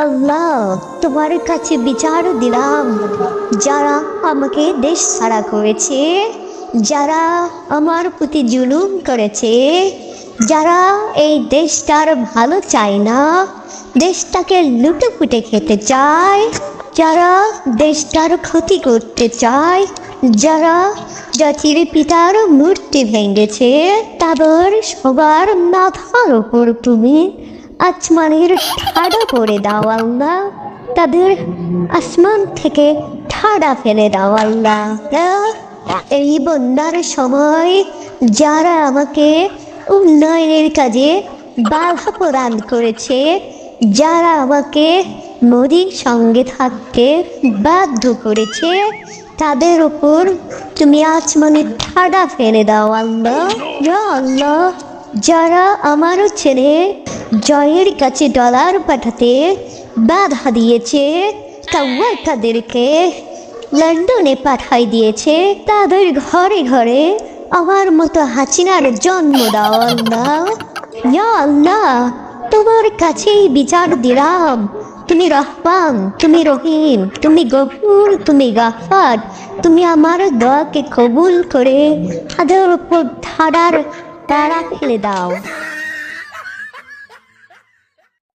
আল্লাহ, তোমার কাছে বিচার দিলাম, যারা আমাকে দেশ ছাড়া করেছে, যারা আমার প্রতি জুলুম করেছে, যারা এই দেশটার ভালো চায় না, দেশটাকে লুটেপুটে খেতে চায়, যারা দেশটার ক্ষতি করতে চায়, যারা জাতির পিতার মূর্তি ভেঙেছে, তাদের সবার মাথার উপর তুমি আসমানের ঠাডা করে দাও আল্লাহ, তাদের আসমান থেকে ঠাডা ফেলে দাও আল্লাহ। এই বন্যার সময় যারা আমাকে উন্নয়নের কাজে বাধা প্রদান করেছে, যারা আমাকে মোদির সঙ্গে থাকতে বাধ্য করেছে, তাদের উপর তুমি আসমানের ঠাডা ফেলে দাও আল্লাহ। ইয়া আল্লাহ, যারা আমার ছেলে জয়ের কাছে ডলার পাঠাতে বাধা দিয়েছে, তাদেরকে লন্ডনে পাঠাই দিয়েছে, তাদের ঘরে ঘরে আমার মতো হাসিনার জন্ম দাও আল্লাহ। ইয়া আল্লাহ, তোমার কাছেই বিচার দিলাম, তুমি রহমান, তুমি রহিম, তুমি গফুর, তুমি গাফার, তুমি আমার দোয়াকে কবুল করে তাদের উপর ধারার তারা ফেলে দাও।